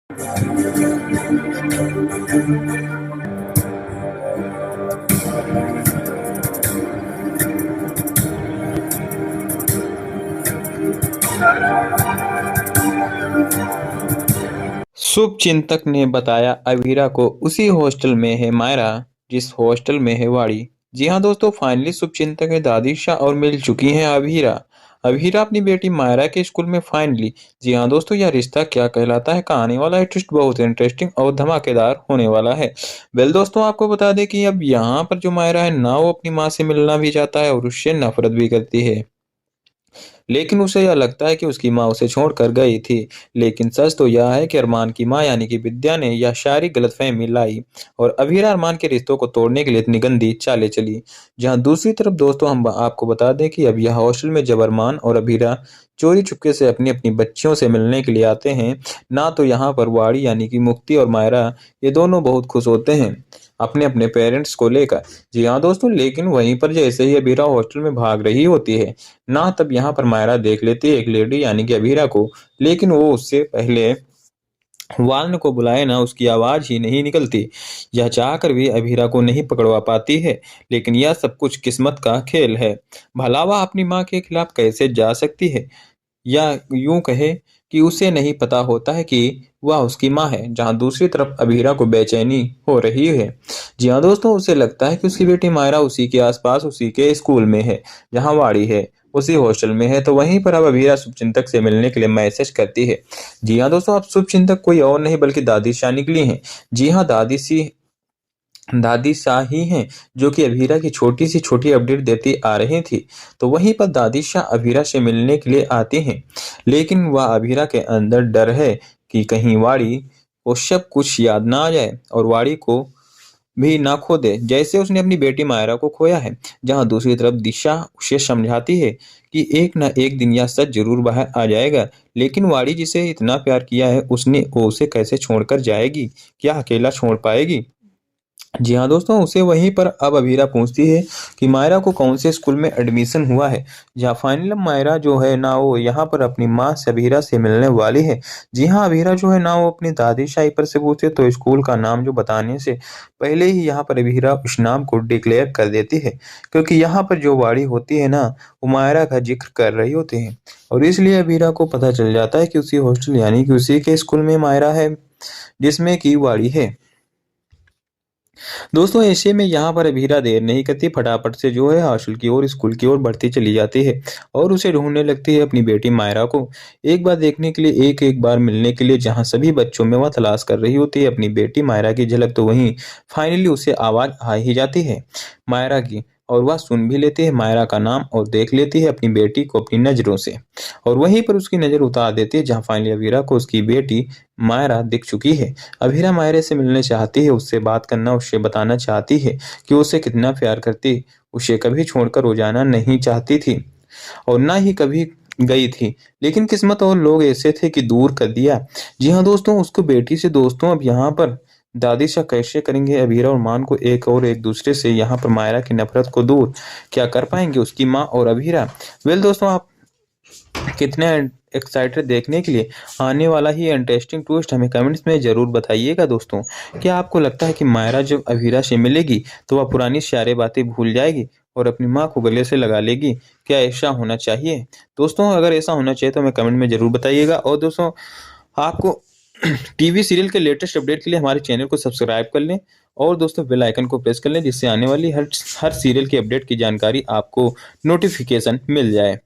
शुभचिंतक ने बताया अवीरा को उसी हॉस्टल में है मायरा जिस हॉस्टल में है वाड़ी। जी हाँ दोस्तों, फाइनली शुभचिंतक है दादीशा और मिल चुकी हैं अवीरा। अवीरा अपनी बेटी मायरा के स्कूल में फाइनली। जी हाँ दोस्तों, यह रिश्ता क्या कहलाता है का आने वाला है ट्विस्ट बहुत इंटरेस्टिंग और धमाकेदार होने वाला है। वेल दोस्तों, आपको बता दें कि अब यहाँ पर जो मायरा है ना वो अपनी माँ से मिलना भी चाहता है और उससे नफरत भी करती है। लेकिन उसे यह लगता है कि उसकी माँ उसे छोड़कर गई थी। लेकिन सच तो यह है कि अरमान की माँ यानी कि विद्या ने यह शारी गलतफहमी लाई और अभीरा अरमान के रिश्तों को तोड़ने के लिए इतनी गंदी चालें चली। जहाँ दूसरी तरफ दोस्तों हम आपको बता दें कि अब यह हॉस्टल में जब अरमान और अभीरा चोरी चुपके से अपनी अपनी बच्चियों से मिलने के लिए आते हैं ना, तो यहाँ पर वाड़ी यानी कि मुक्ति और मायरा ये दोनों बहुत खुश होते हैं अपने अपने पेरेंट्स को लेकर। जी हाँ दोस्तों, लेकिन वहीं पर जैसे ही अबीरा हॉस्टल में भाग रही होती है ना, तब यहाँ पर मायरा देख लेती है एक लेडी यानी कि अबीरा को। लेकिन वो उससे पहले वालन को बुलाए ना उसकी आवाज ही नहीं निकलती। यह चाहकर भी अबीरा को नहीं पकड़वा पाती है। लेकिन यह सब कुछ किस्मत का खेल है। भला वह अपनी माँ के खिलाफ कैसे जा सकती है, या यूं कहे कि उसे नहीं पता होता है कि वह उसकी माँ है। जहां दूसरी तरफ अबीरा को बेचैनी हो रही है। जी हाँ दोस्तों, उसे लगता है कि उसकी बेटी मायरा उसी के आसपास उसी के स्कूल में है जहां वाड़ी है, उसी हॉस्टल में है। तो वहीं पर अब अबीरा शुभचिंतक से मिलने के लिए मैसेज करती है। जी हाँ दोस्तों, अब शुभचिंतक कोई और नहीं बल्कि दादी शाह निकली हैं। जी हाँ, दादी शाह ही हैं जो कि अभीरा की छोटी सी छोटी अपडेट देती आ रही थी। तो वहीं पर दादी शाह अभीरा से मिलने के लिए आती हैं। लेकिन वह अभीरा के अंदर डर है कि कहीं वाड़ी को सब कुछ याद ना आ जाए और वाड़ी को भी ना खो दे जैसे उसने अपनी बेटी मायरा को खोया है। जहां दूसरी तरफ दिशा उसे समझाती है कि एक ना एक दिन यह सच जरूर बाहर आ जाएगा। लेकिन वाड़ी जिसे इतना प्यार किया है उसने वो उसे कैसे छोड़कर जाएगी, क्या अकेला छोड़ पाएगी। जी हाँ दोस्तों, उसे वहीं पर अब अभीरा पूछती है कि मायरा को कौन से स्कूल में एडमिशन हुआ है। जहाँ फाइनल मायरा जो है ना वो यहाँ पर अपनी माँ से अभीरा से मिलने वाली है। जी हाँ, अभीरा जो है ना वो अपनी दादी शाही पर से पूछे तो स्कूल का नाम जो बताने से पहले ही यहाँ पर अभीरा उस नाम को डिक्लेयर कर देती है। क्योंकि यहाँ पर जो वाड़ी होती है ना वो मायरा का जिक्र कर रही होती है और इसलिए अभीरा को पता चल जाता है कि उसी हॉस्टल यानी कि उसी के स्कूल में मायरा है जिसमें की वाड़ी है। दोस्तों ऐसे में यहाँ पर अभीरा देर नहीं करती, फटाफट से जो है हॉस्टल की ओर स्कूल की ओर बढ़ती चली जाती है और उसे ढूंढने लगती है अपनी बेटी मायरा को। एक बार देखने के लिए, एक एक बार मिलने के लिए। जहाँ सभी बच्चों में वह तलाश कर रही होती है अपनी बेटी मायरा की झलक, तो वहीं फाइनली उसे आवाज आ ही जाती है मायरा की और वह सुन भी लेती है मायरा का नाम और देख लेती है अपनी बेटी को अपनी नजरों से। और वहीं पर उसकी नजर उतार देती है जहाँ फाइनली अभीरा को उसकी बेटी मायरा दिख चुकी है। अभीरा मायरे से मिलने चाहती है, उससे बात करना, उससे बताना चाहती है कि उसे कितना प्यार करती, उसे कभी छोड़कर वो जाना नहीं चाहती थी और ना ही कभी गई थी। लेकिन किस्मत और लोग ऐसे थे कि दूर कर दिया। जी हाँ दोस्तों, उसको बेटी से दोस्तों अब यहाँ पर दादी शाह कैसे करेंगे अभीरा और मान को एक दूसरे से यहाँ पर मायरा की नफरत को दूर, क्या कर पाएंगे उसकी माँ और अभीरा। वेल दोस्तों, आप कितने एक्साइटेड देखने के लिए आने वाला ही इंटरेस्टिंग ट्विस्ट हमें कमेंट्स में जरूर बताइएगा दोस्तों। क्या आपको लगता है कि मायरा जब अभीरा से मिलेगी तो वह पुरानी सारी बातें भूल जाएगी और अपनी माँ को गले से लगा लेगी? क्या ऐसा होना चाहिए दोस्तों? अगर ऐसा होना चाहिए तो हमें कमेंट में जरूर बताइएगा। और दोस्तों, आपको टीवी सीरियल के लेटेस्ट अपडेट के लिए हमारे चैनल को सब्सक्राइब कर लें और दोस्तों बेल आइकन को प्रेस कर लें जिससे आने वाली हर सीरियल की अपडेट की जानकारी आपको नोटिफिकेशन मिल जाए।